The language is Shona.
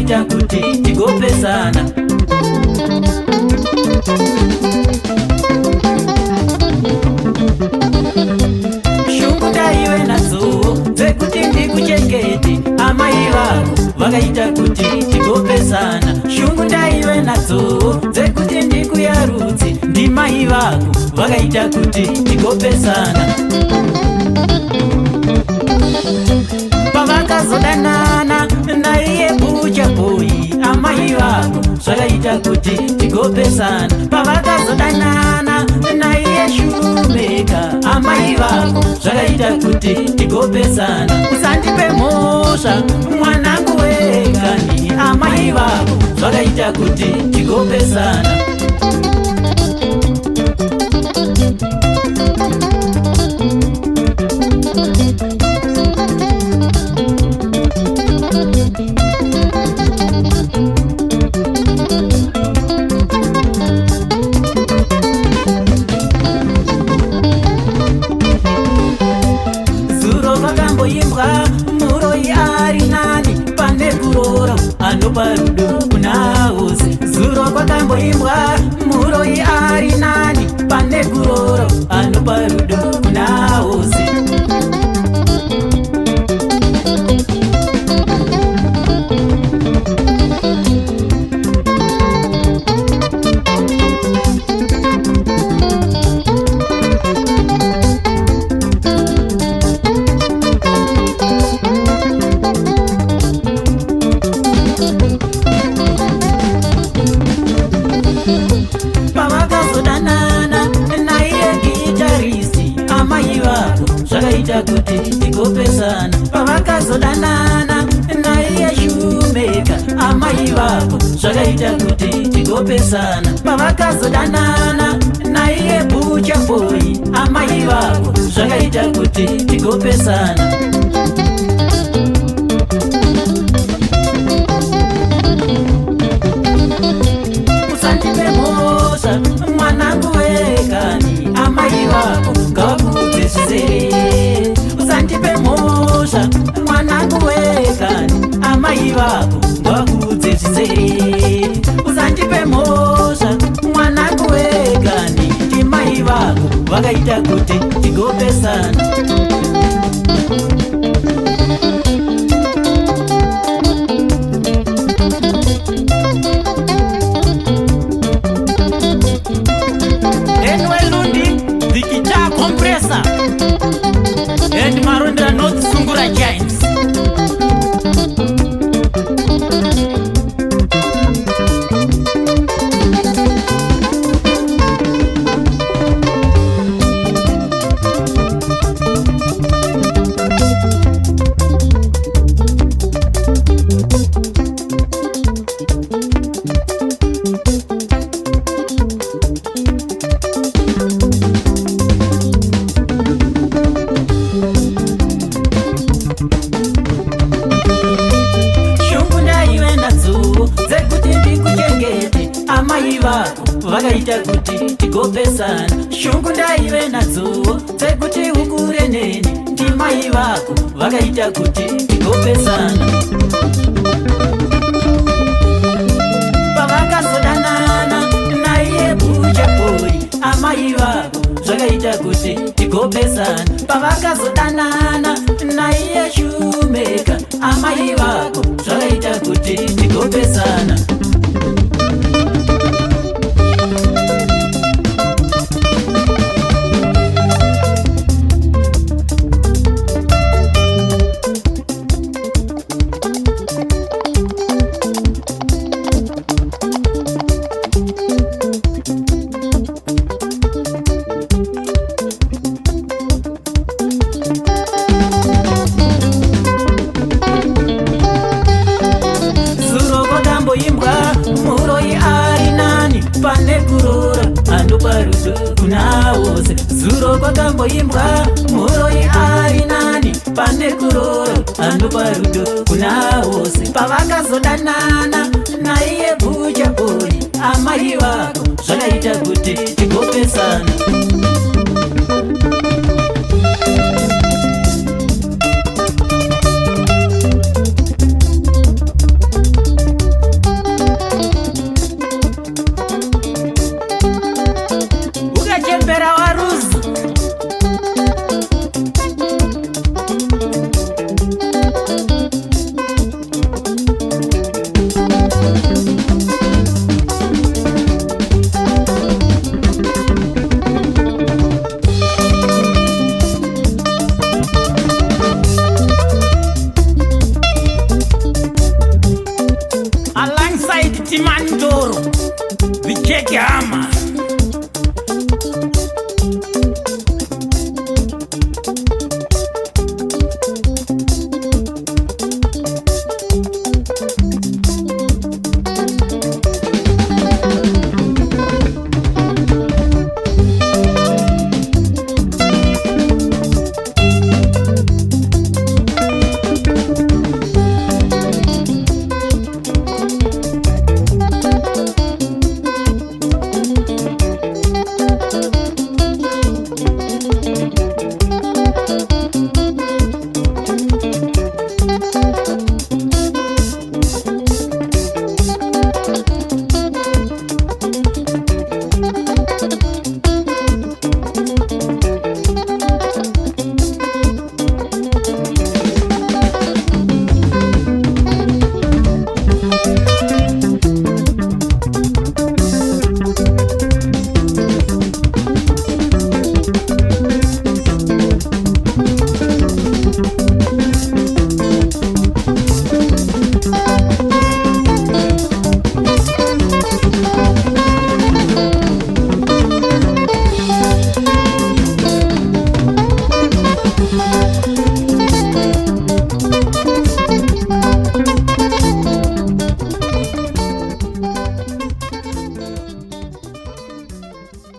zvakaita kuti tigopesana. Shungu ndaive nadzo dzekuti ndikuchengete, amai vako vakaita kuti tigopesana. Shungu ndaive nadzo dzekuti ndikuyarudze, ndimai vako vakaita kuti tigopesana. Pavakazodanana naiye bucha boy, amai vako zvakaita kuti tigopesana. Pavakazodanana naiye shumeka, amai vako zvakaita kuti tigopesana. Usandipe mhosva mwanangu wekani, amai vako zvakaita kuti tigopesana. Imbwa muroi ari nani pane kurora, anopa rudo kuna hose. Zuro kwakamboimbwa muroi ari nani pane kurora, anopa rudo kuna hose. Zvakaita kuti tigopesana. Pavakazodanana naiye shumeka, amai vako zvakaita kuti tigopesana. Pavakazodanana naiye bucha boy, amai vako zvakaita kuti tigopesana. Usandipe mhosva mwanangu wekani, amai vako ngavakudze zvizere. Usandipe mhosva mwanangu wekani, amai vako ngavakudze zvizere. Usandipe mhosva mwanangu wekani, ndimai vako vakaita kuti tigopesana. And Marunda North Sungura Giants. Amai vako vakaita kuti tigopesana. Shungu ndaive nadzo dzekuti ukure neni, ndimai vako vakaita kuti tigopesana. Pavakazodanana naiye bucha boy, amai vako zvakaita kuti tigopesana. Pavakazodanana naiye shumeka, amai vako zvakaita kuti tigopesana. Muroi ari nani pane kurora, anopa rudo kuna hose. Zuro kwakamboimbwa muroi ari nani pane kurora, anopa rudo kuna hose. Pavakazodanana naiye bucha boy, amai vako zvakaita kuti tigopesana. Timandoro, the Jackie Hammers.